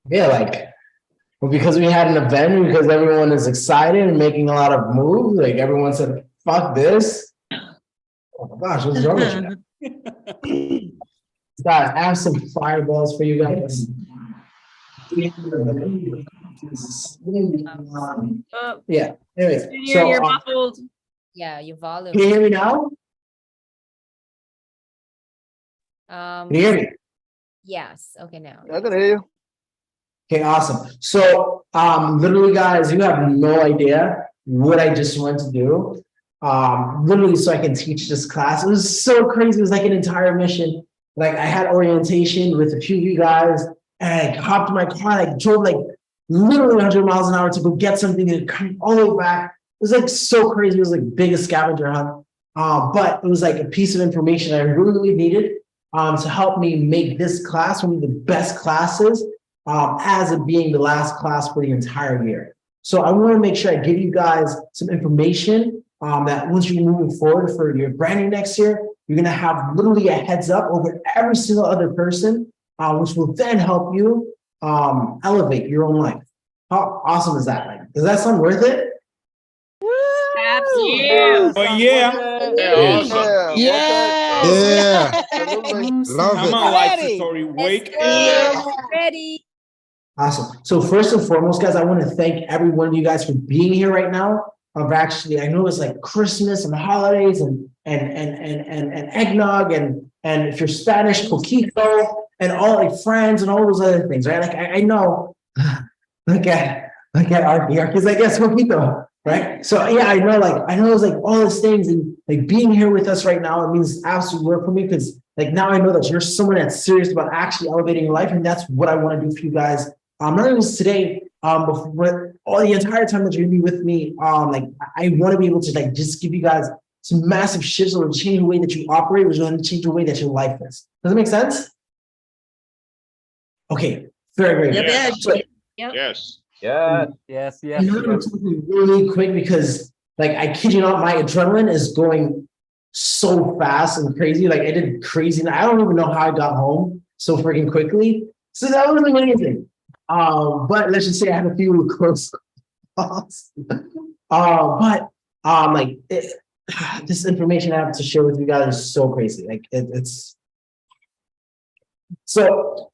Yeah, like, well, because we had an event, because everyone is excited and making a lot of moves, like everyone said, fuck this. Oh my gosh, what's wrong with you? Guys, I have some fireballs for you guys. Oh, Yeah, anyways, Junior, you're so muffled. Yeah, your volume. can you hear me now? Can you hear me? Yes. Okay, now. I can hear you. Okay, awesome. So, literally, guys, you have no idea what I just went to do. Literally, so I can teach this class. It was so crazy. It was like an entire mission. Like, I had orientation with a few of you guys, and I hopped in my car, and I drove like literally 100 miles an hour to go get something and come all the way back. It was like so crazy. It was like biggest scavenger hunt. But it was like a piece of information I really needed to help me make this class one of the best classes as it being the last class for the entire year. So I want to make sure I give you guys some information that once you're moving forward for your branding next year, you're going to have literally a heads up over every single other person, which will then help you elevate your own life. How awesome is that? Like, does that sound worth it? Absolutely. Oh yeah. Yeah, awesome. Yeah. Absolutely. Love Come it. on, Life Story. Wake up. Ready. Awesome. So first and foremost, guys, I want to thank every one of you guys for being here right now. I know it's like Christmas and holidays and eggnog and if you're Spanish, coquito and all like friends and all those other things, right? Like I know, look at Archie's I guess coquito, right? So yeah, I know it's like all those things and like being here with us right now, it means absolute work for me because like now I know that you're someone that's serious about actually elevating your life, and that's what I want to do for you guys. Not only just today, but all the entire time that you're gonna be with me. Like I want to be able to like just give you guys some massive shifts that will change the way that you operate, which will change the way that your life is. Does that make sense? Okay, very good. Yep. So, Yes. Yeah. Yes, I yes, know I'm yes. talking really quick because, like, I kid you not, my adrenaline is going so fast and crazy. Like, I did crazy. I don't even know how I got home so freaking quickly. So that was amazing. But let's just say I had a few close calls. This information I have to share with you guys is so crazy. Like, it's so.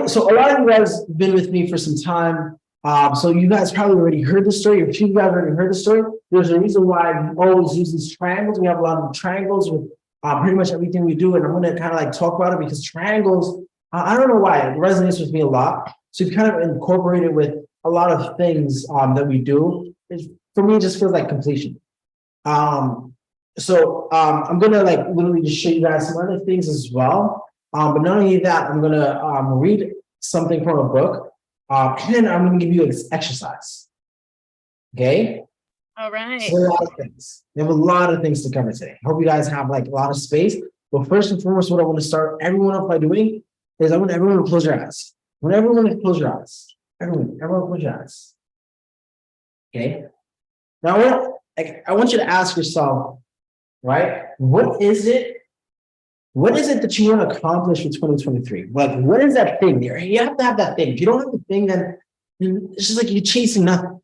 So a lot of you guys have been with me for some time. So you guys probably already heard the story. If you guys already heard the story, there's a reason why we always use these triangles. We have a lot of triangles with pretty much everything we do. And I'm going to kind of like talk about it because triangles, I don't know why, it resonates with me a lot. So we've kind of incorporated with a lot of things that we do. For me, it just feels like completion. I'm going to like literally just show you guys some other things as well. But not only that, I'm going to read something from a book, and then I'm going to give you an exercise. Okay? All right. So a lot of things. We have a lot of things to cover today. I hope you guys have like a lot of space. But first and foremost, what I want to start everyone off by doing is I want everyone to close your eyes. I want everyone to close your eyes. Everyone close your eyes. Okay? Now I want you to ask yourself, right? What is it that you want to accomplish for 2023? Like, what is that thing there? You have to have that thing. If you don't have the thing, then it's just like you're chasing nothing.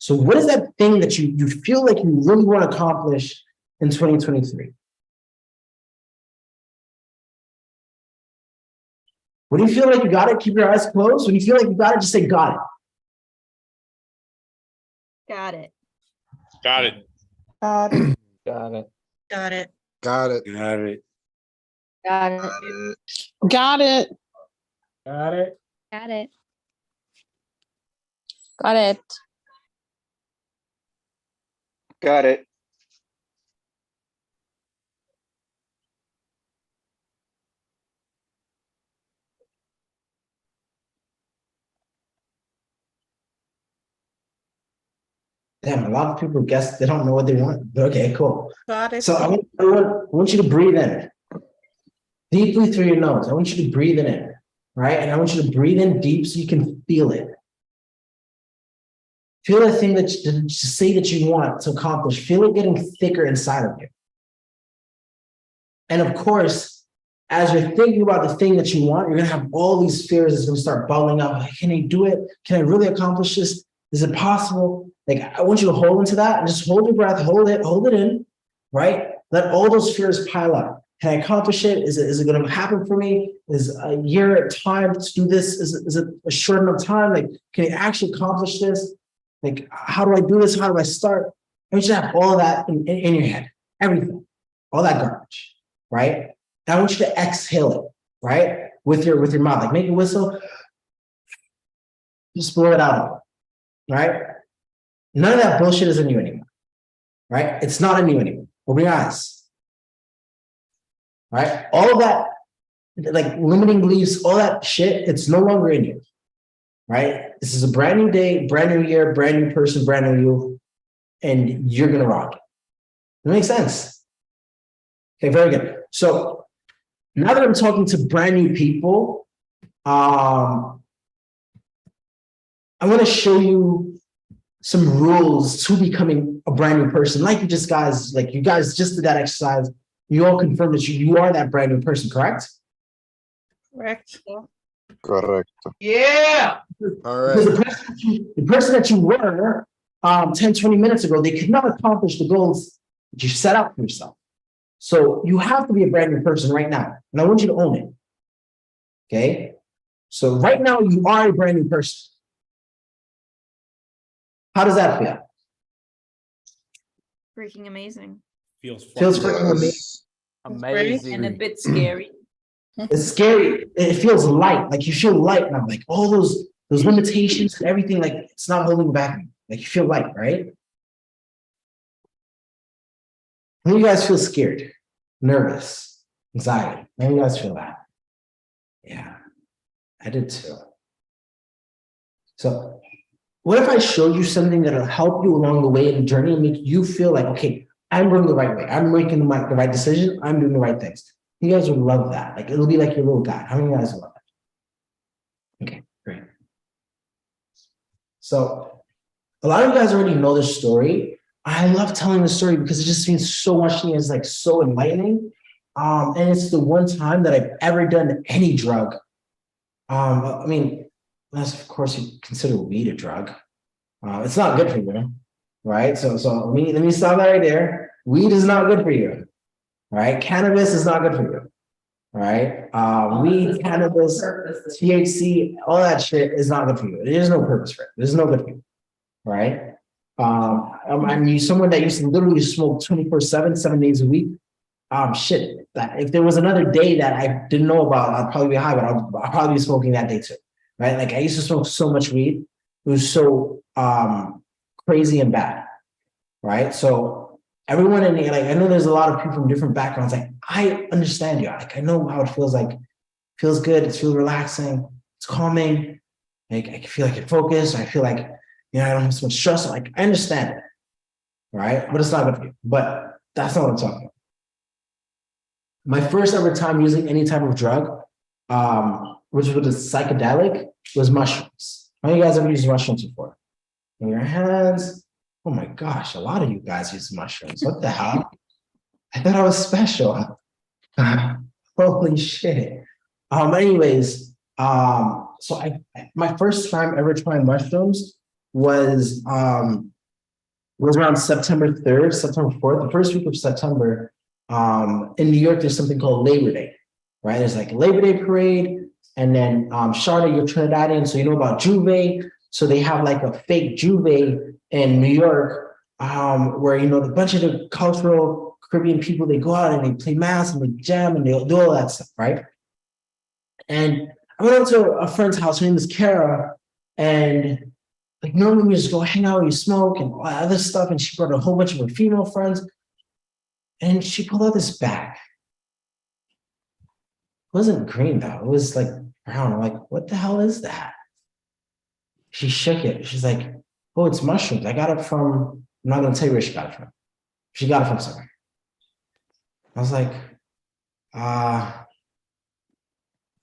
So what is that thing that you feel like you really want to accomplish in 2023? When you feel like you got it, keep your eyes closed. When you feel like you got it, just say got it. Got it. Got it. Got it. Got it. Got it. Got it. Got it. Got it. Got it. Got it. Got it. Got it. Got it. Damn, a lot of people guess they don't know what they want. Okay, cool. Got it. So I want you to breathe in deeply through your nose. I want you to breathe it in, right? And I want you to breathe in deep so you can feel it. Feel the thing that you say that you want to accomplish. Feel it getting thicker inside of you. And of course, as you're thinking about the thing that you want, you're gonna have all these fears that's gonna start bubbling up. Like, can I do it? Can I really accomplish this? Is it possible? Like, I want you to hold into that and just hold your breath, hold it in, right? Let all those fears pile up. Can I accomplish it? Is it gonna happen for me? Is a year at time to do this? Is it a short enough time? Like, can I actually accomplish this? Like, how do I do this? How do I start? I want you to have all of that in your head, everything, all that garbage, right? And I want you to exhale it, right? With your mouth, like make a whistle, just blow it out, right? None of that bullshit is in you anymore, right? It's not in you anymore. Open your eyes, right? All of that, like limiting beliefs, all that shit, it's no longer in you, right? This is a brand new day, brand new year, brand new person, brand new you, and you're gonna rock it. That makes sense. Okay, very good. So now that I'm talking to brand new people, I want to show you some rules to becoming a brand new person. Like you guys just did that exercise. You all confirmed that you are that brand new person, correct? Correct. Correct. Yeah. All Because right. the person that you were 10, 20 minutes ago, they could not accomplish the goals that you set out for yourself. So you have to be a brand new person right now. And I want you to own it. Okay. So right now you are a brand new person. How does that feel? Freaking amazing. Feels Feels fun. freaking amazing. Yes. Amazing. And a bit scary. It's scary. It feels light. Like you feel light now. Like all those limitations and everything, like it's not holding you back. Like you feel light, right? How many of you guys feel scared, nervous, anxiety? How many of you guys feel that? Yeah, I did too. So what if I showed you something that'll help you along the way in the journey and make you feel like, okay, I'm going the right way. I'm making the right decision. I'm doing the right things. You guys would love that. Like it'll be like your little guide. How many of you guys love that? Okay, great. So a lot of you guys already know this story. I love telling the story because it just means so much to me. It's like so enlightening. And it's the one time that I've ever done any drug. I mean, unless of course you consider weed a drug. It's not good for you, right? So let me stop that right there. Weed is not good for you, right? Cannabis is not good for you, right? Weed, cannabis, THC, all that shit is not good for you. There's no purpose for it. There's no good for you, right? I'm someone that used to literally smoke 24/7, 7 days a week. Shit, that if there was another day that I didn't know about, I'd probably be high, but I'll probably be smoking that day too, right? Like I used to smoke so much weed. It was so crazy and bad, right? So everyone in the, like, I know there's a lot of people from different backgrounds. Like I understand you. Like I know how it feels like. It feels good. It feels relaxing. It's calming. Like I feel like I can focus. I feel like, you know, I don't have so much stress. Like I understand it, right? But it's not good for you. But that's not what I'm talking about. My first ever time using any type of drug, which was a psychedelic, was mushrooms. How many of you guys ever used mushrooms before? In your hands. Oh my gosh, a lot of you guys use mushrooms. What the hell? I thought I was special. Holy shit. Anyways, so my first time ever trying mushrooms was around September 3rd, September 4th, the first week of September. In New York, there's something called Labor Day, right? There's like a Labor Day parade, and then Charlotte, you're Trinidadian, so you know about Juve. So they have like a fake Juve in New York, where, you know, a bunch of the cultural Caribbean people, they go out and they play mass and they jam and they do all that stuff, right? And I went out to a friend's house, her name is Kara, and like normally we just go hang out, you smoke and all that other stuff, and she brought a whole bunch of her female friends. And she pulled out this bag. It wasn't green though. It was like brown. I'm like, what the hell is that? She shook it. She's like, oh, it's mushrooms. I got it from, I'm not going to tell you where she got it from. She got it from somewhere. I was like, I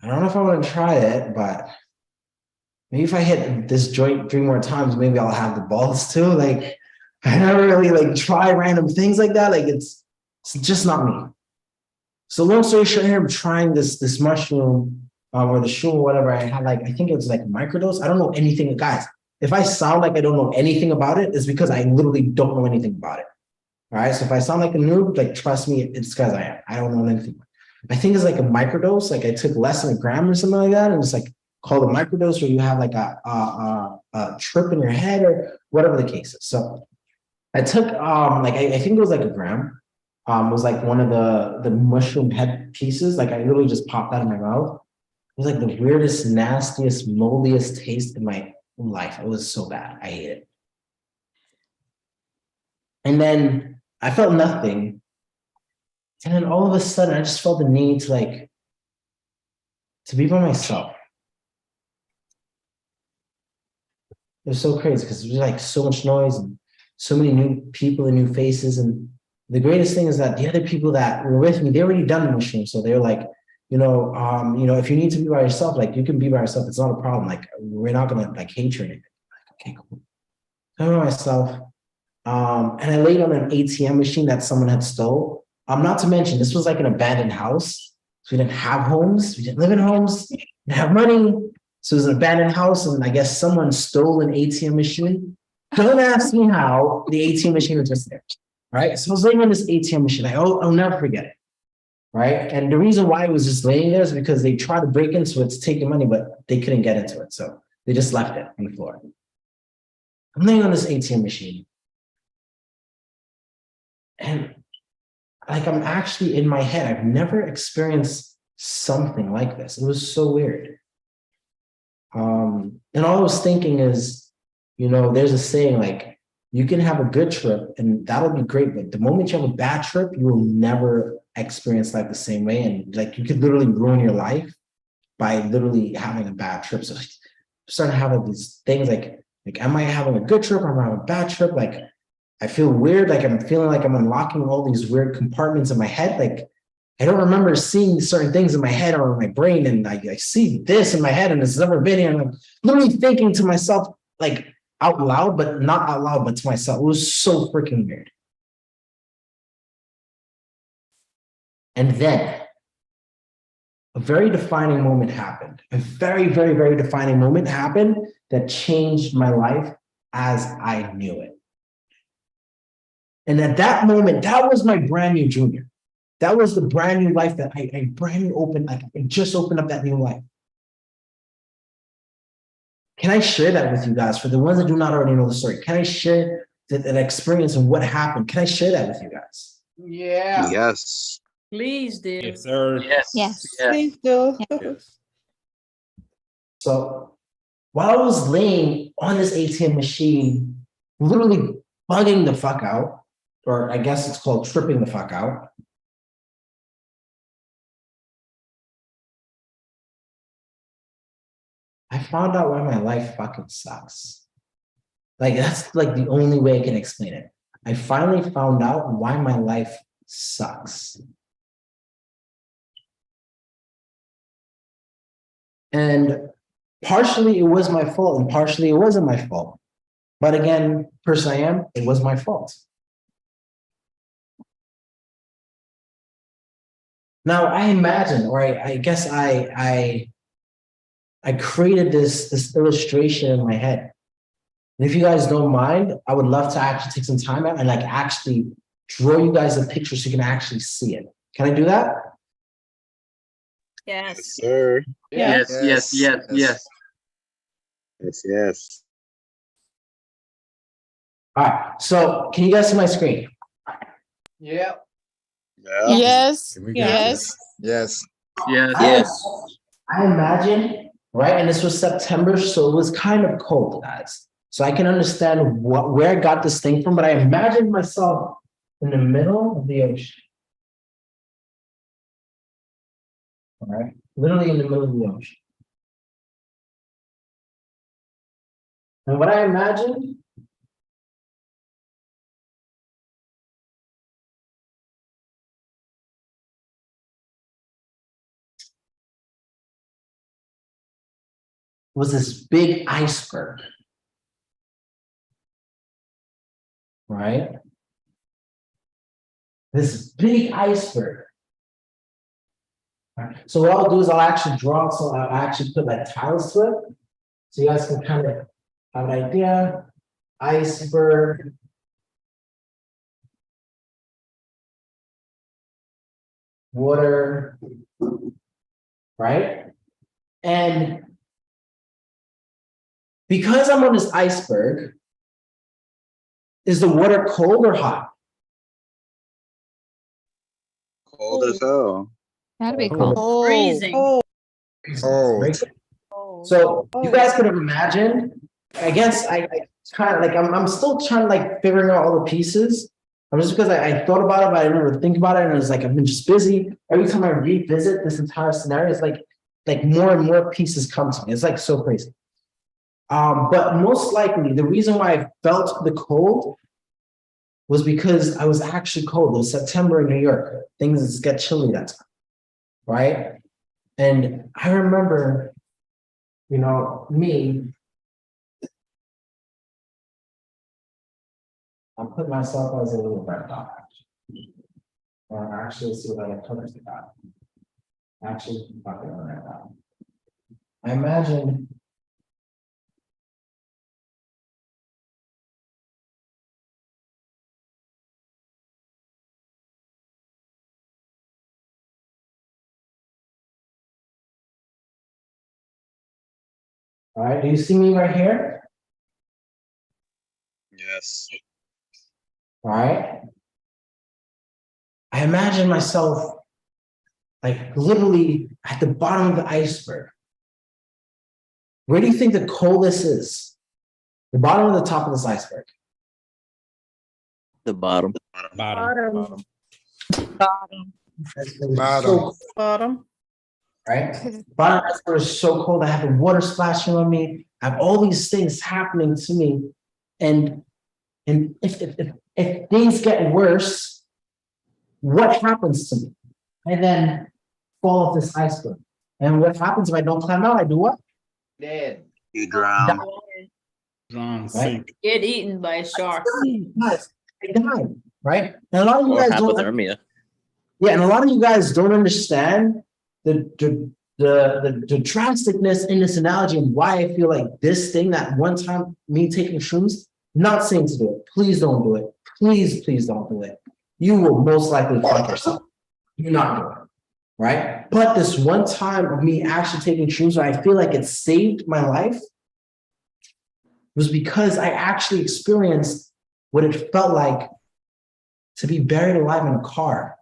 don't know if I want to try it, but maybe if I hit this joint 3 more times, maybe I'll have the balls too. Like, I never really like try random things like that. Like it's just not me. So long story short, here I'm trying this mushroom or the shroom or whatever. I had like, I think it was like microdose. I don't know anything, guys. If I sound like I don't know anything about it, it's because I literally don't know anything about it. All right. So if I sound like a noob, like trust me, it's because I am. I don't know anything. I think it's like a microdose. Like I took less than a gram or something like that, and it's like called a microdose, or you have like a trip in your head or whatever the case is. So I took like I think it was like a gram. Was like one of the mushroom head pieces. Like I literally just popped that in my mouth. It was like the weirdest, nastiest, moldiest taste in my life. It was so bad. I hate it. And then I felt nothing. And then all of a sudden, I just felt the need to like, to be by myself. It was so crazy because there was like so much noise and so many new people and new faces. And the greatest thing is that the other people that were with me, they already done the mushroom. So they were like, you know, if you need to be by yourself, like you can be by yourself. It's not a problem. Like we're not gonna like hate you or anything. Like, okay, cool. I'm by myself. And I laid on an ATM machine that someone had stole. Not to mention, this was like an abandoned house. So we didn't have homes. We didn't live in homes. We didn't have money. So it was an abandoned house. And I guess someone stole an ATM machine. Don't ask me how the ATM machine was just there. Right. So I was laying on this ATM machine. I'll never forget it. Right. And the reason why it was just laying there is because they tried to break into it to take the money, but they couldn't get into it. So they just left it on the floor. I'm laying on this ATM machine. And like I'm actually in my head, I've never experienced something like this. It was so weird. And all I was thinking is, you know, there's a saying like, you can have a good trip and that'll be great, but the moment you have a bad trip, you will never experience life the same way. And like you could literally ruin your life by literally having a bad trip. So I'm starting to have like these things like, am I having a good trip or am I having a bad trip? Like, I feel weird, like I'm feeling like I'm unlocking all these weird compartments in my head. Like I don't remember seeing certain things in my head or in my brain, and I see this in my head and it's never been here. And I'm literally thinking to myself, like out loud, but not out loud, but to myself. It was so freaking weird. And then a very defining moment happened. A very, very, very defining moment happened that changed my life as I knew it. And at that moment, that was my brand new junior. That was the brand new life that I brand new opened, like I just opened up that new life. Can I share that with you guys? For the ones that do not already know the story, can I share that experience and what happened? Can I share that with you guys? Yeah. Yes. Please do. Yes, sir. Yes. Please do. Yes. So while I was laying on this ATM machine, literally bugging the fuck out, or I guess it's called tripping the fuck out. I found out why my life fucking sucks. Like that's like the only way I can explain it. I finally found out why my life sucks. And partially it was my fault and partially it wasn't my fault. But again, person I am, it was my fault. Now I imagine, or I guess I created this illustration in my head. And if you guys don't mind, I would love to actually take some time out and like actually draw you guys a picture so you can actually see it. Can I do that? Yes. Yes, sir. Yes. Yes. Yes. All right. So can you guys see my screen? Yeah. Yeah. Yes. Can we go? Yes. Yes. I imagine, right? And this was September, so it was kind of cold, guys. So I can understand where I got this thing from, but I imagined myself in the middle of the ocean. All right, literally in the middle of the ocean. And what I imagined was this big iceberg. Right? This big iceberg. Alright, so what I'll do is I'll actually draw, so I'll actually put like tiles to it. So you guys can kind of have an idea. Iceberg. Water. Right? And because I'm on this iceberg, is the water cold or hot? Cold as hell. Gotta be Cold. cold. Freezing. Right? So you guys could have imagined, I guess I kind of like, I'm still trying to like figuring out all the pieces. Just because I thought about it, but I didn't really think about it. And it was like, I've been just busy. Every time I revisit this entire scenario, it's like more and more pieces come to me. It's like so crazy. But most likely the reason why I felt the cold was because I was actually cold. It was September in New York. Things get chilly that time, right? And I remember, you know, I'm putting myself as a little red dot, actually. Or actually, let's see what I covered the dot. Actually, fucking on that dot. I imagine. All right, do you see me right here? Yes. All right. I imagine myself like literally at the bottom of the iceberg. Where do you think the coldest is? The bottom or the top of this iceberg? The bottom. Bottom. So, Bottom. right? Bottom of the iceberg is so cold. I have the water splashing on me. I have all these things happening to me. And if things get worse, what happens to me? I then fall off this iceberg. And what happens if I don't climb out? I do what? Dead. You drown. Drown, Right? sink. Get eaten by a shark. Guys, I died, right? And a lot of you Or guys don't. hypothermia. Yeah, and a lot of you guys don't understand the drasticness in this analogy and why I feel like this thing that one time me taking shrooms, not saying to do it. Please don't do it. Please don't do it. You will most likely fuck yourself. Do not do it. Right? But this one time of me actually taking shrooms where I feel like it saved my life was because I actually experienced what it felt like to be buried alive in a car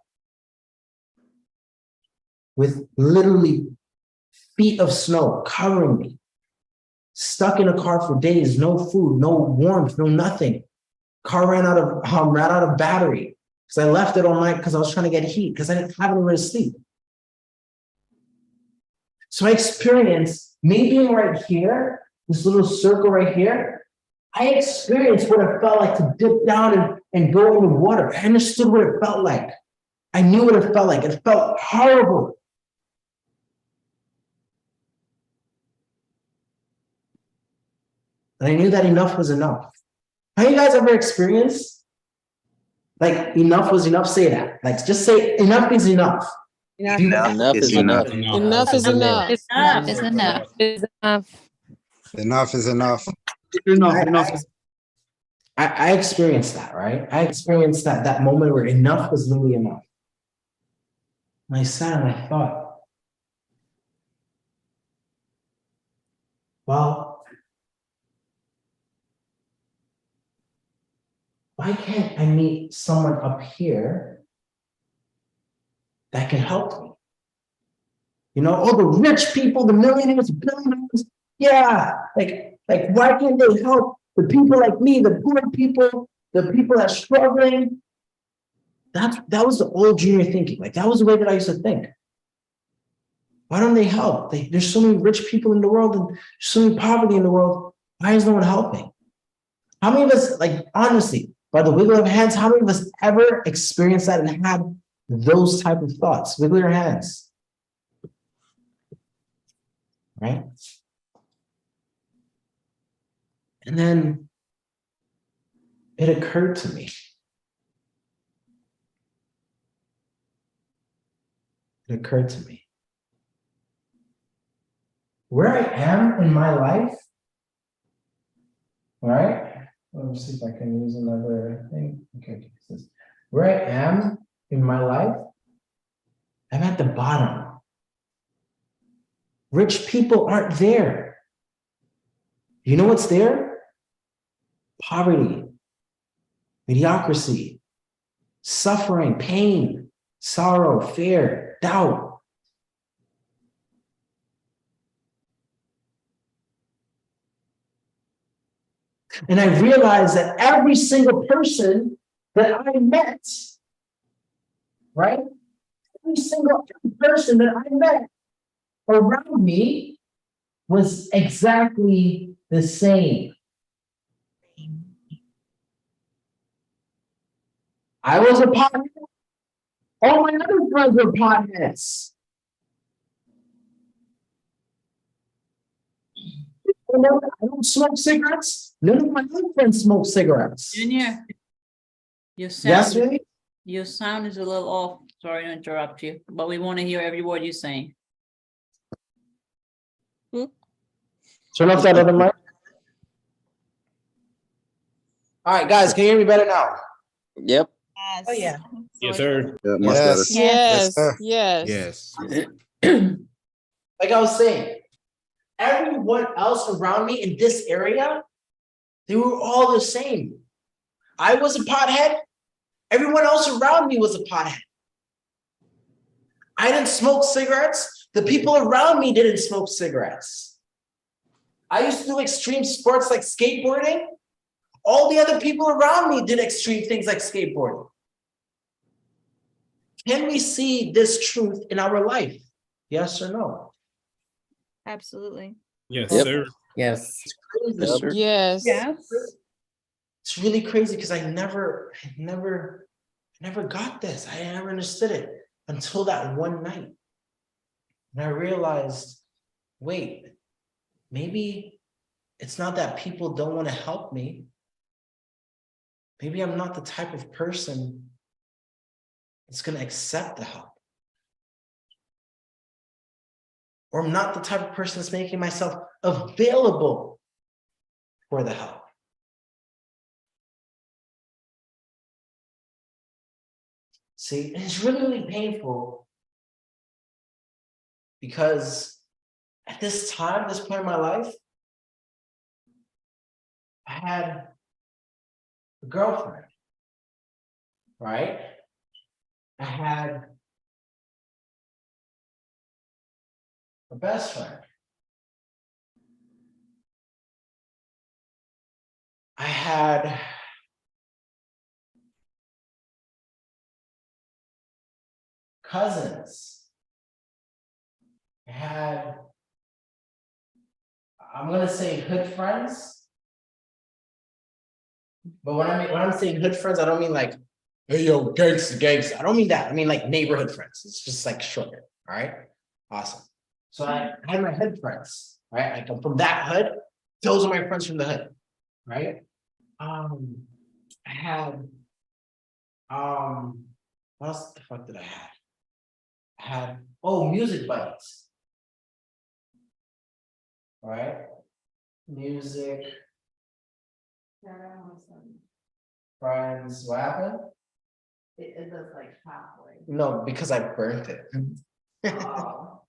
with literally feet of snow covering me, stuck in a car for days, no food, no warmth, no nothing. Car ran out of battery because I left it all night because I was trying to get heat because I didn't have anywhere to sleep. So I experienced me being right here, this little circle right here. I experienced what it felt like to dip down and go in the water. I understood what it felt like. I knew what it felt like. It felt horrible. And I knew that enough was enough. Have you guys ever experienced like enough was enough? Say that. Like just say enough is enough. Enough is enough. Enough is enough. Enough. It's enough. It's enough. Enough is enough. I experienced that, right? I experienced that moment where enough was literally enough. And I sat and I thought, well, why can't I meet someone up here that can help me? You know, all the rich people, the millionaires, billionaires, yeah, like why can't they help the people like me, the poor people, the people that are struggling? That was the old junior thinking. Like that was the way that I used to think. Why don't they help? There's so many rich people in the world and so many poverty in the world. Why is no one helping? How many of us, like honestly, by the wiggle of hands, how many of us ever experienced that and had those type of thoughts? Wiggle your hands. Right? And then it occurred to me. It occurred to me. where I am in my life, right? Let me see if I can use another thing. Okay, where I am in my life, I'm at the bottom. Rich people aren't there. You know what's there? Poverty, mediocrity, suffering, pain, sorrow, fear, doubt. And I realized that every single person that I met, right? Every single person that I met around me was exactly the same. I was a pothead. All my other friends were potheads. I don't smoke cigarettes. None of my other friends smoke cigarettes. Junior, your Yes, sound, really? your sound is a little off. Sorry to interrupt you, but we want to hear every word you're saying. Turn off that other mic. All right, guys, can you hear me better now? Yep. Oh, yeah. Yes, sir. Yeah, much better. Yes. Yes, sir. yes. Yes. Like I was saying, everyone else around me in this area, they were all the same. I was a pothead. Everyone else around me was a pothead. I didn't smoke cigarettes. The people around me didn't smoke cigarettes. I used to do extreme sports like skateboarding. All the other people around me did extreme things like skateboarding. Can we see this truth in our life? Yes or no? Absolutely. Yes, Yep. sir. Yes. Yes, sir. Yes. It's really crazy because I never got this. I never understood it until that one night. And I realized, wait, maybe it's not that people don't want to help me. Maybe I'm not the type of person that's going to accept the help. Or I'm not the type of person that's making myself available for the help. See, and it's really, really painful because at this time, this point in my life, I had a girlfriend, right? I had a best friend. I had cousins. I had, I'm gonna say hood friends. But when I'm saying hood friends, I don't mean like, hey yo, gangsta. I don't mean that. I mean like neighborhood friends. It's just like shorter. All right. Awesome. So I had my hood friends, right? I come from that hood. Those are my friends from the hood, right? I had what else the fuck did I have? I had music buddies. All right. Music. Friends, what happened? It does like halfway. No, because I burnt it. Oh.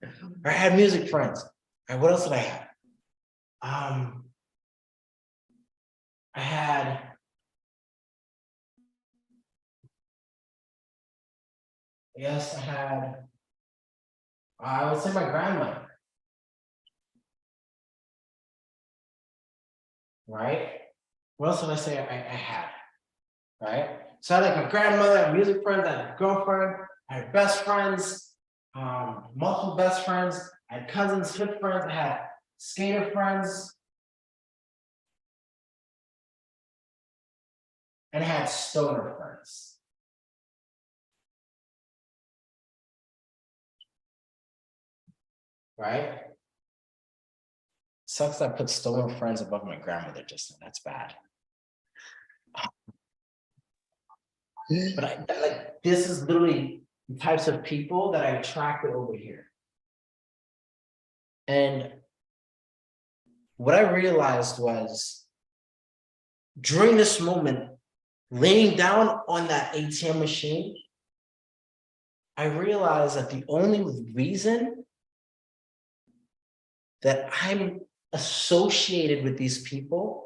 I had music friends. All right, what else did I have? I had yes, I would say my grandmother. Right? What else did I say I had? Right? So I had like my grandmother, I had music friends, I had a girlfriend, I had best friends, multiple best friends, I had cousins, hood friends, I had skater friends, and I had stoner friends. Right? Sucks that I put stoner friends above my grandmother just now. That's bad. But like this is literally the types of people that I attracted over here. And what I realized was during this moment, laying down on that ATM machine, I realized that the only reason that I'm associated with these people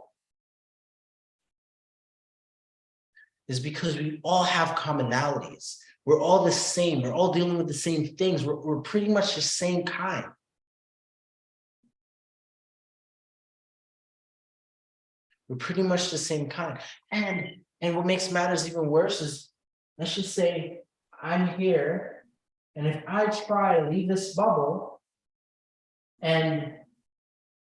is because we all have commonalities. We're all the same. We're all dealing with the same things. We're pretty much the same kind. We're pretty much the same kind. And what makes matters even worse is, let's just say I'm here, and if I try to leave this bubble, and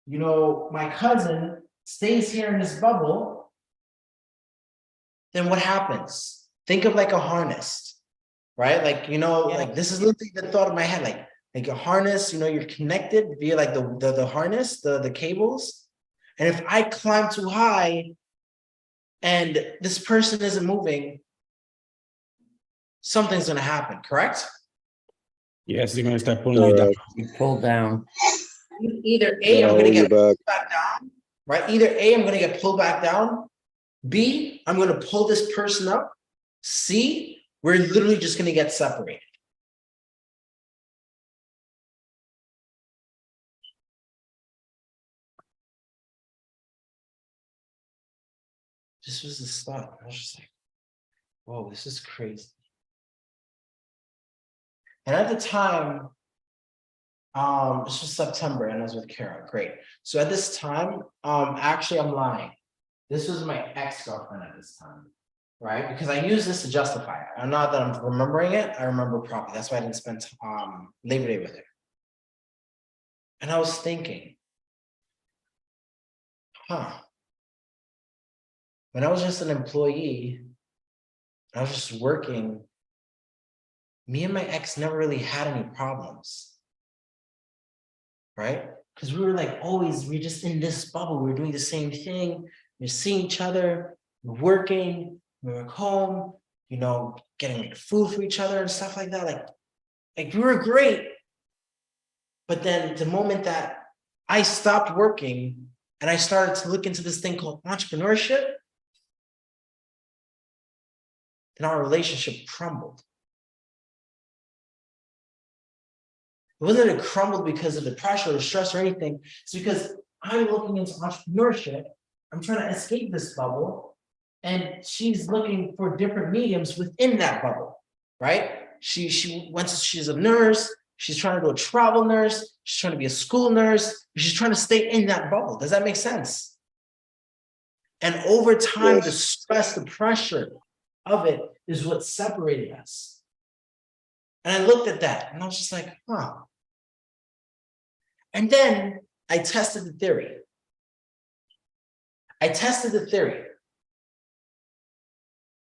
my cousin stays here in this bubble, then what happens? Think of like a harness, right? Like, like this is literally the thought of my head, like a harness, you're connected via like the harness, the cables. And if I climb too high and this person isn't moving, something's gonna happen, correct? Yes, they're gonna start pulling you down. Pull down. Either A, I'm I'll gonna hold you get back. pulled back down, right? Either A, I'm gonna get pulled back down. B, I'm gonna pull this person up. C, we're literally just gonna get separated. This was the thought. I was just like, whoa, this is crazy. And at the time, this was September and I was with Kara. Great. So at this time, actually I'm lying. This was my ex-girlfriend at this time, right? Because I use this to justify it. I'm not that I'm remembering it, I remember properly. That's why I didn't spend Labor Day with her. And I was thinking, when I was just an employee, I was just working, me and my ex never really had any problems, right? Because we were like we're just in this bubble, we were doing the same thing, we're seeing each other, we're working, we're home, getting like food for each other and stuff like that. Like we were great. But then the moment that I stopped working and I started to look into this thing called entrepreneurship, then our relationship crumbled. It wasn't that it crumbled because of the pressure or stress or anything. It's because I'm looking into entrepreneurship. I'm trying to escape this bubble. And she's looking for different mediums within that bubble, right? She's a nurse. She's trying to do a travel nurse. She's trying to be a school nurse. She's trying to stay in that bubble. Does that make sense? And over time, Yes. the stress, the pressure of it is what separated us. And I looked at that and I was just like, And then I tested the theory.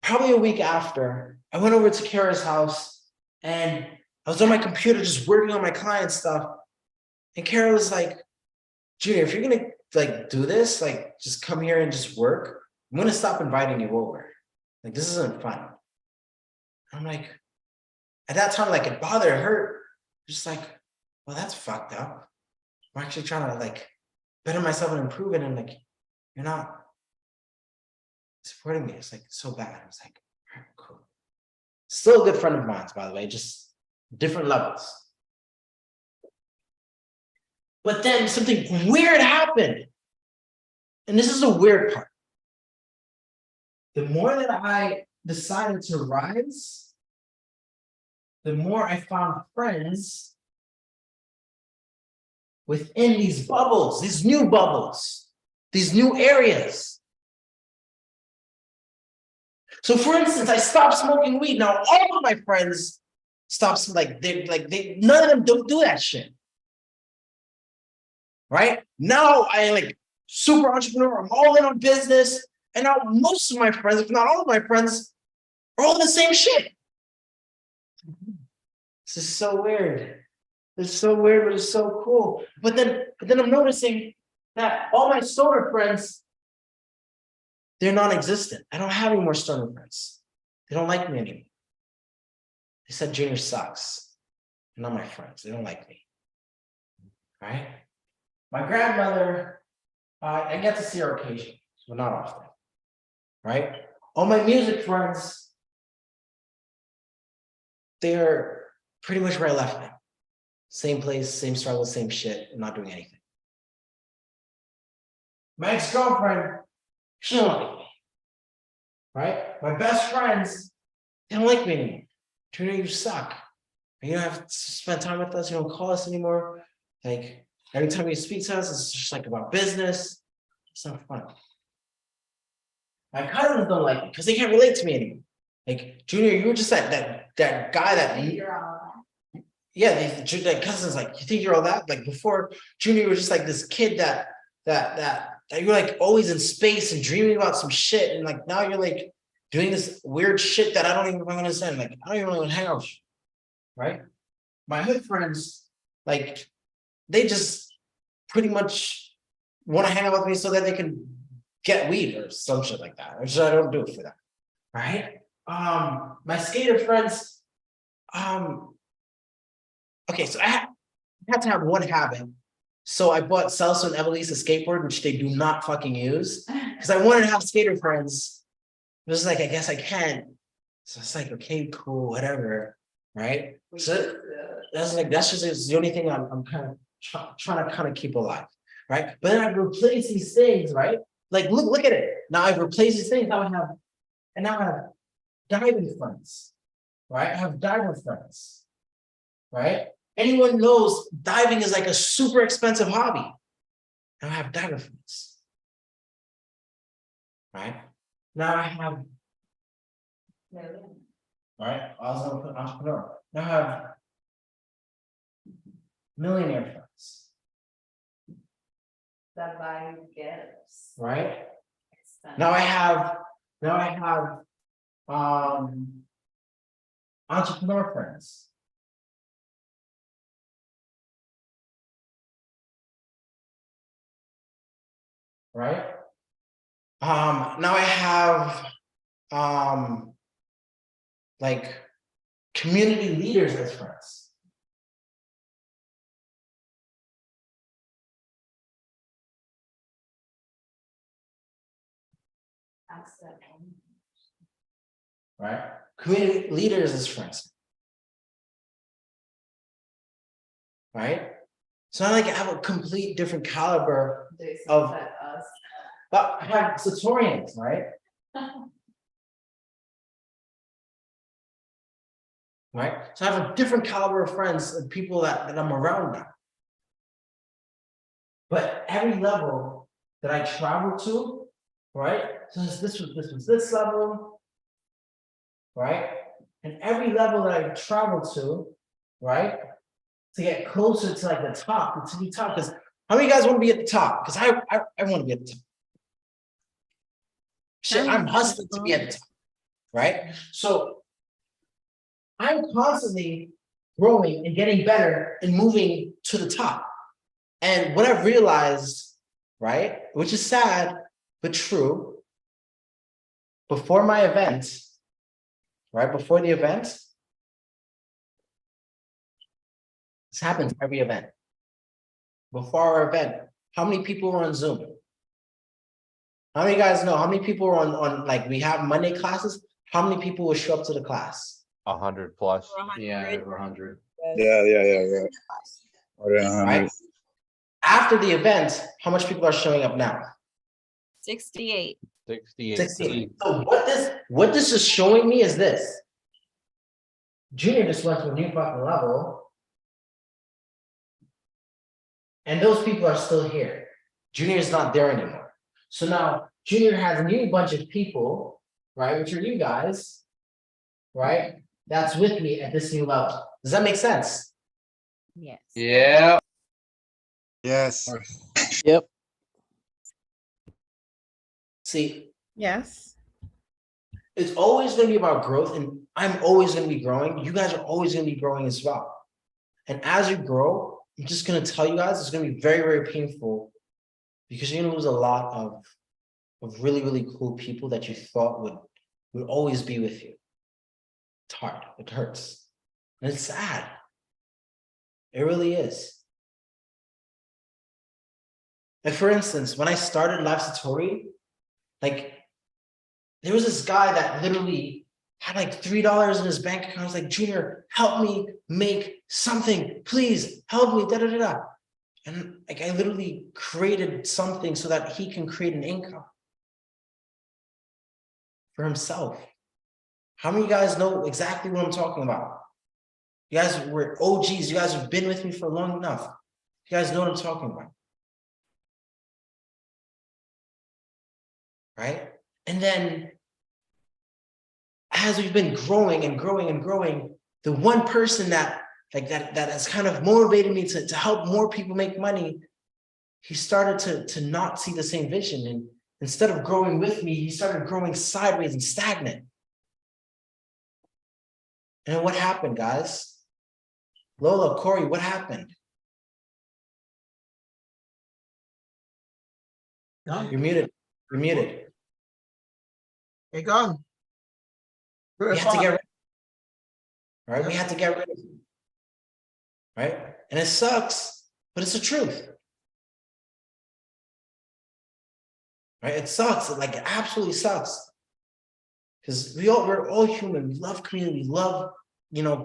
Probably a week after, I went over to Kara's house and I was on my computer just working on my client stuff. And Kara was like, Junior, if you're gonna do this, just come here and just work, I'm gonna stop inviting you over. This isn't fun. I'm like, at that time, it bothered, it hurt. Just like, well, that's fucked up. I'm actually trying to better myself and improve it. And you're not supporting me. It's so bad. I was like, all right, cool. Still a good friend of mine, by the way, just different levels. But then something weird happened. And this is the weird part. The more that I decided to rise, the more I found friends within these bubbles, these new bubbles, these new areas. So for instance, I stopped smoking weed. Now all of my friends stopped, none of them don't do that shit. Right? Now I super entrepreneur, I'm all in on business. And now most of my friends, if not all of my friends, are all the same shit. This is so weird. It's so weird, but it's so cool. But then I'm noticing that all my stoner friends, they're non-existent. I don't have any more stoner friends. They don't like me anymore. They said Junior sucks. They're not my friends. They don't like me. Right? My grandmother I get to see her occasionally, but not often. Right? All my music friends, they're pretty much where I left them. Same place, same struggle, same shit, and not doing anything. My ex-girlfriend, she don't like me. Right? My best friends, they don't like me anymore. Trina, you suck. You don't have to spend time with us, you don't call us anymore. Like, every time you speak to us, it's just like about business. It's not fun. My cousins don't like me because they can't relate to me anymore. Like, Junior, you were just that guy that yeah, the cousins like, you think you're all that? Like before, Junior was just like this kid that you're like always in space and dreaming about some shit, and like now you're like doing this weird shit that I don't even understand. Like I don't even want to hang out with you, right? My hood friends, like they just pretty much want to hang out with me so that they can get weed or some shit like that, which I don't do it for them, right? My skater friends, okay, so I had to have one habit. So I bought Celso and Evelise a skateboard, which they do not fucking use, because I wanted to have skater friends. It was like, I guess I can. So it's like, okay, cool, whatever, right? So that's just the only thing I'm kind of trying to kind of keep alive, right? But then I've replaced these things, right? Like look at it. Now I've replaced these things. Now I have diving friends, right? I have diver friends, right? Anyone knows diving is like a super expensive hobby. Now I have diver friends, right? Now I have, right? I was an entrepreneur. Now I have millionaire friends, That buy you gifts. right? Now I have entrepreneur friends. Right? Now I have like community leaders as friends. Right? Community leaders as friends. Right? So I like have a complete different caliber of but I have Satorians, right? Right? So I have a different caliber of friends and people that I'm around now. But every level that I travel to, right? So this was this level, right? And every level that I travel to, right? To get closer to like the top, to be top. Because how many of you guys want to be at the top? Because I want to be at the top. Shit, I'm hustling to be at the top, right? So I'm constantly growing and getting better and moving to the top. And what I've realized, right, which is sad but true, before my event, right, before the event, this happens every event. Before our event, how many people were on Zoom? How many of you guys know how many people were on like we have Monday classes? How many people will show up to the class? 100 plus. Yeah, over 100. Yeah. More than 100. Right? After the event, how much people are showing up now? 68. 68. 68. So what this is showing me is this. Junior just went to a new fucking level. And those people are still here. Junior is not there anymore. So now Junior has a new bunch of people, right? Which are you guys, right? That's with me at this new level. Does that make sense? Yes. Yeah. Yes. Yep. See, Yes. it's always going to be about growth, and I'm always going to be growing. You guys are always going to be growing as well. And as you grow, I'm just going to tell you guys, it's going to be very, very painful because you're going to lose a lot of really, really cool people that you thought would always be with you. It's hard. It hurts. And it's sad. It really is. Like for instance, when I started Live Satori, like there was this guy that literally had like $3 in his bank account. I was like, Junior, help me make something, please help me, da da da da. And like I literally created something so that he can create an income for himself. How many of you guys know exactly what I'm talking about? You guys were OGs, you guys have been with me for long enough. You guys know what I'm talking about. Right? And then as we've been growing and growing and growing, the one person that has kind of motivated me to help more people make money, he started to not see the same vision. And instead of growing with me, he started growing sideways and stagnant. And what happened, guys? Lola, Corey, what happened? You're muted. You're muted. You're gone. We had to get rid of him. Right? We had to get rid of him. Right? And it sucks, but it's the truth. Right? It sucks. It absolutely sucks. Because we're all human. We love community, we love,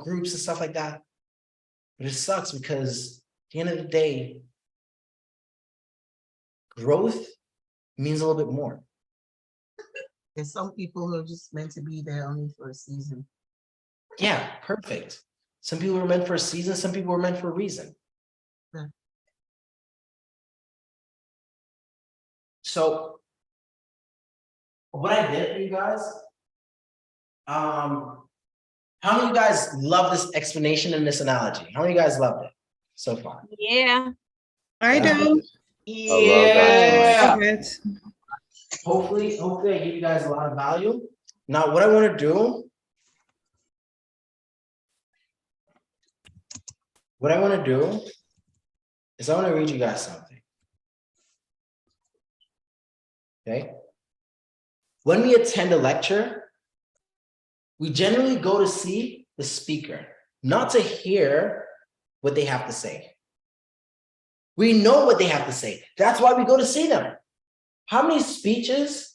groups and stuff like that. But it sucks because at the end of the day, growth means a little bit more. There's some people who are just meant to be there only for a season. Yeah, perfect. Some people were meant for a season, some people were meant for a reason. Yeah. So what I did for you guys, how many of you guys love this explanation and this analogy? How many of you guys loved it so far? Yeah. I do. I love that. Love it. Hopefully I give you guys a lot of value. Now, what I want to do, is I want to read you guys something. Okay. When we attend a lecture, we generally go to see the speaker, not to hear what they have to say. We know what they have to say. That's why we go to see them. How many speeches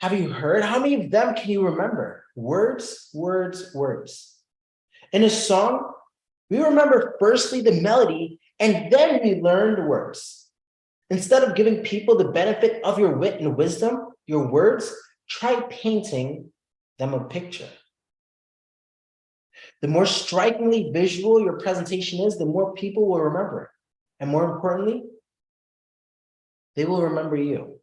have you heard? How many of them can you remember? Words, words, words. In a song, we remember firstly the melody, and then we learn the words. Instead of giving people the benefit of your wit and wisdom, your words, try painting them a picture. The more strikingly visual your presentation is, the more people will remember it. And more importantly, they will remember you.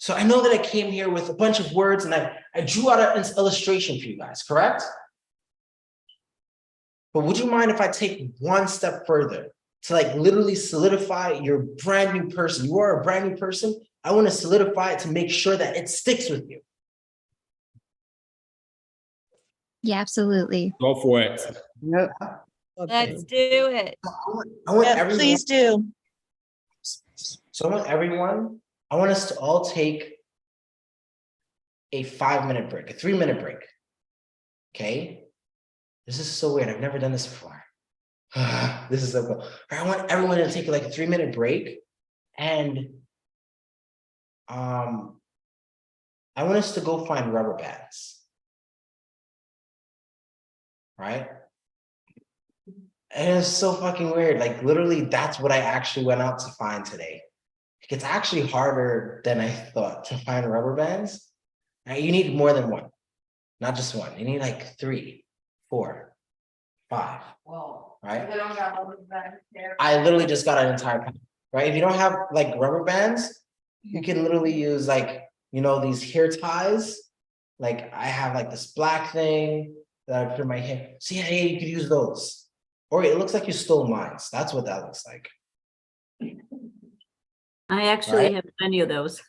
So I know that I came here with a bunch of words and I drew out an illustration for you guys, correct? But would you mind if I take one step further to literally solidify your brand new person? You are a brand new person. I want to solidify it to make sure that it sticks with you. Yeah, absolutely. Go for it. Let's do it. I want everyone, Please do. so I want us to all take a 5-minute break, a 3-minute break. Okay? This is so weird. I've never done this before. This is so cool. I want everyone to take a 3-minute break, and I want us to go find rubber bands. Right? And it's so fucking weird. Literally, that's what I actually went out to find today. It's actually harder than I thought to find rubber bands. Right? You need more than one, not just one. You need 3, 4, 5. Well, right? they don't got rubber bands there. I literally just got an entire pack, right? If you don't have rubber bands, you can literally use these hair ties. I have this black thing that I put in my hair. So yeah, you could use those. Or it looks like you stole mine. That's what that looks like. I actually Right. have many of those.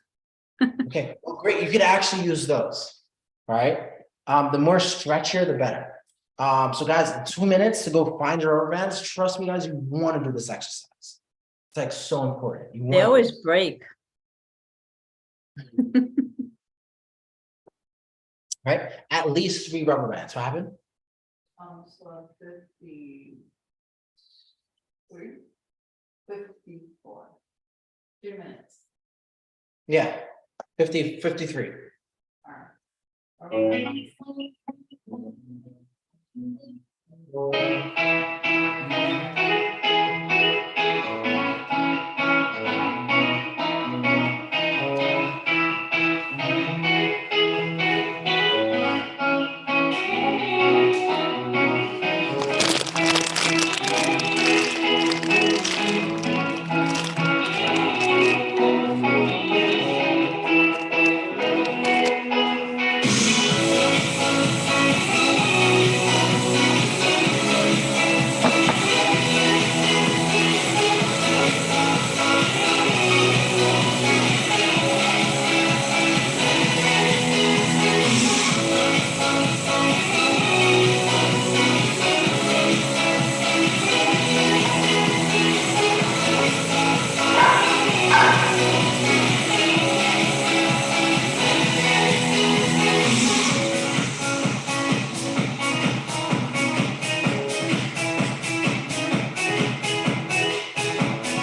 Okay, well, great. You could actually use those, right? The more stretchier, the better. So guys, 2 minutes to go find your rubber bands. Trust me, guys, you want to do this exercise. It's so important. You They want always break. right? At least 3 rubber bands. What happened? So 53. 54. 2 minutes. Yeah, 53.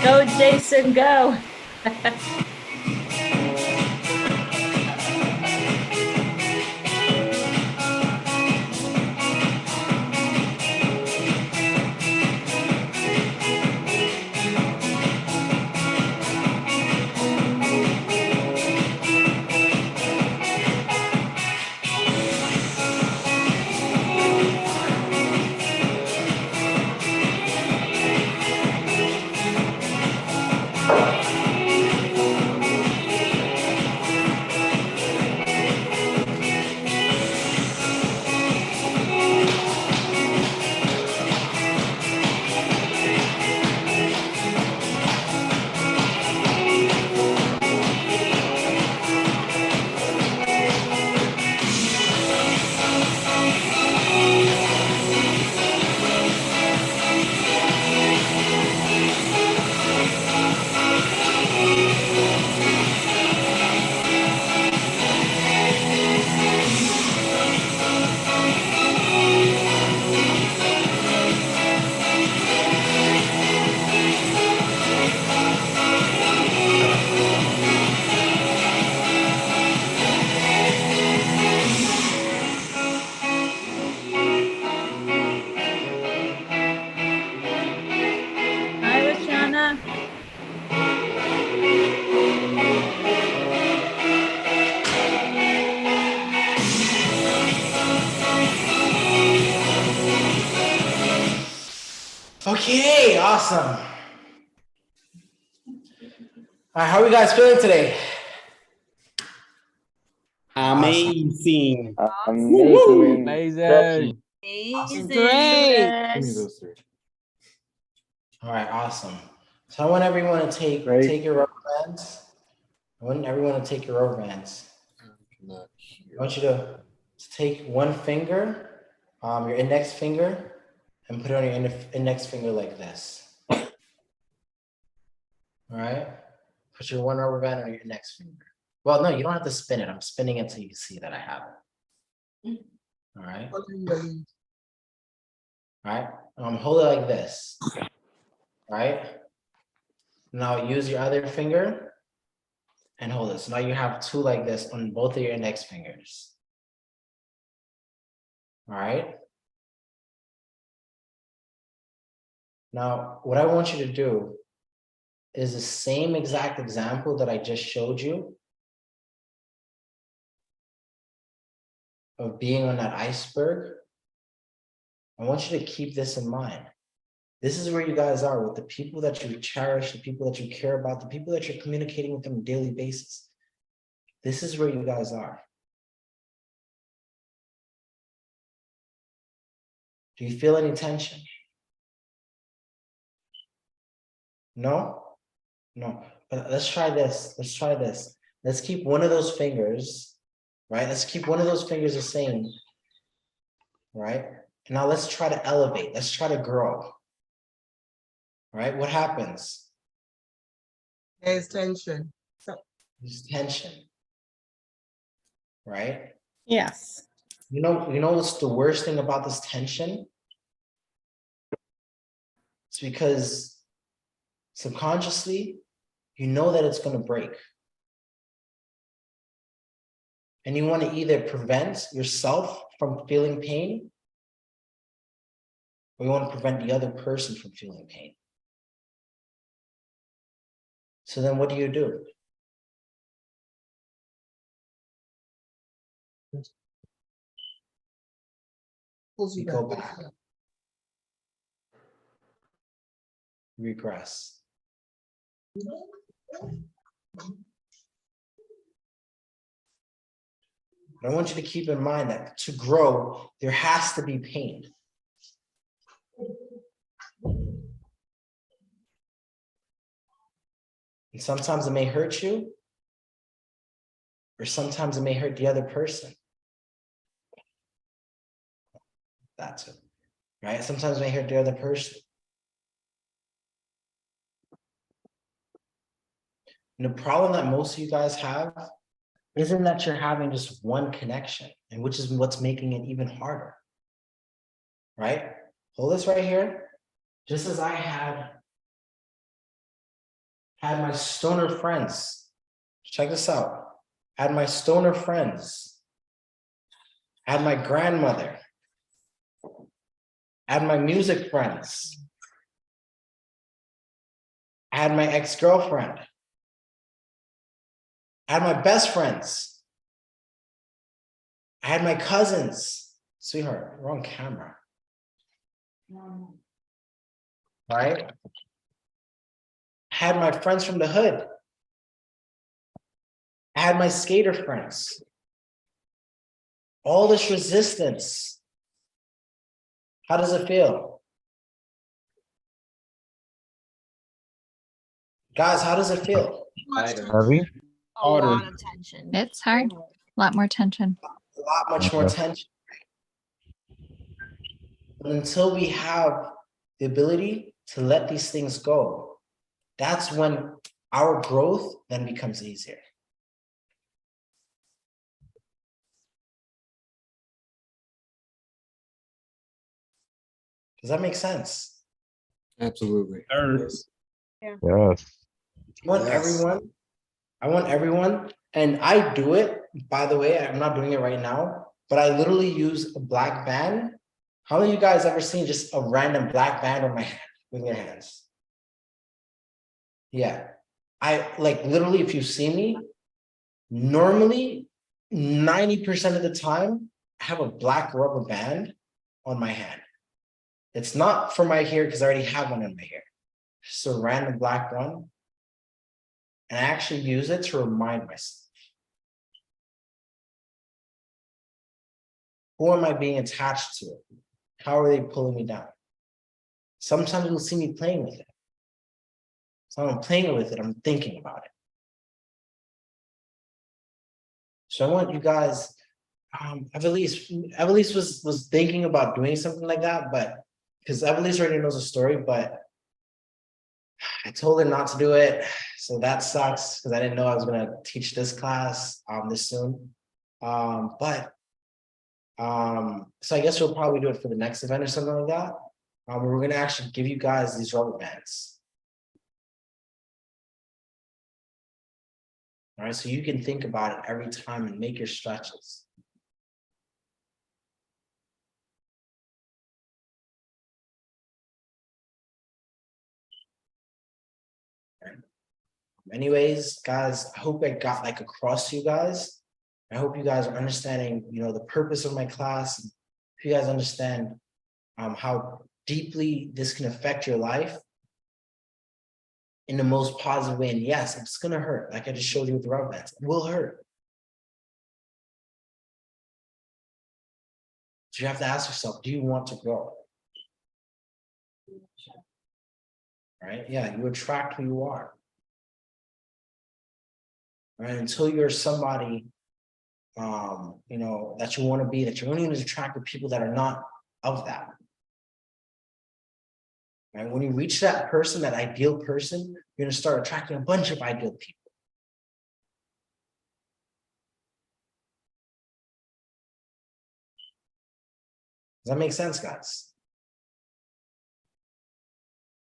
Go, Jason, go. Hi, Lashana. Okay, awesome. All right, how are you guys feeling today? Amazing. Amazing. Amazing. Amazing. Great. Give me those three. All right, awesome. So I want everyone to Great. take your rubber bands. I want everyone to take your rubber bands. Not I want you to take one finger, your index finger, and put it on your index finger like this. All right? Put your one rubber band on your index finger. Well, no, you don't have to spin it. I'm spinning it so you can see that I have it. All right? Following the lead. All right? Hold it like this. All right? Now use your other finger and hold it. So now you have two like this on both of your index fingers. All right? Now, what I want you to do is the same exact example that I just showed you of being on that iceberg. I want you to keep this in mind. This is where you guys are with the people that you cherish, the people that you care about, the people that you're communicating with on a daily basis. This is where you guys are. Do you feel any tension? No? No. But let's try this. Let's try this. Let's keep one of those fingers, right? Let's keep one of those fingers the same, right? And now let's try to elevate. Let's try to grow. Right? What happens? There's tension. So There's tension. Right? Yes. You know what's the worst thing about this tension? It's because subconsciously, you know that it's going to break. And you want to either prevent yourself from feeling pain, or you want to prevent the other person from feeling pain. So then what do? Pulls You you go back. back. Regress. I want you to keep in mind that to grow, there has to be pain. And sometimes it may hurt you, or sometimes it may hurt the other person. That's it, right? Sometimes it may hurt the other person. And the problem that most of you guys have isn't that you're having just one connection, and which is what's making it even harder, right? Hold this right here. Just as I had my stoner friends, check this out. Had my stoner friends, had my grandmother, had my music friends, I had my ex-girlfriend, I had my best friends, I had my cousins. Sweetheart, we're on camera. Right? I had my friends from the hood. I had my skater friends. All this resistance. How does it feel? Guys, how does it feel? A lot of tension. It's hard. A lot more tension. A lot much more tension. But until we have the ability to let these things go, that's when our growth then becomes easier. Does that make sense? Absolutely. Yes. Yeah. Yes. I want everyone, and I do it, by the way, I'm not doing it right now, but I literally use a black band. How many of you guys ever seen just a random black band on my hand with your hands? Yeah, I like literally, if you see me, normally 90% of the time, I have a black rubber band on my hand. It's not for my hair because I already have one in my hair. Just a random black one. And I actually use it to remind myself. Who am I being attached to? How are they pulling me down? Sometimes you'll see me playing with it. So I'm playing with it, I'm thinking about it. So I want you guys, Evelise was thinking about doing something like that, but because Evelise already knows the story, but I told her not to do it. So that sucks because I didn't know I was gonna teach this class this soon. So I guess we'll probably do it for the next event or something like that. We're gonna actually give you guys these rubber bands. All right, so you can think about it every time and make your stretches. Anyways, guys, I hope I got like across to you guys. I hope you guys are understanding, the purpose of my class. If you guys understand how deeply this can affect your life in the most positive way. And yes, it's gonna hurt. Like I just showed you with the rubber bands, it will hurt. So you have to ask yourself, do you want to grow? Right? Yeah, you attract who you are. Right? Until you're somebody that you want to be, that you're only going to attract the people that are not of that. Right? When you reach that person, that ideal person, you're going to start attracting a bunch of ideal people. Does that make sense, guys?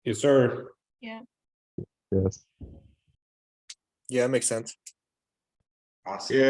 Yes, sir. Yeah. Yes. Yeah, makes sense. Awesome. Yeah,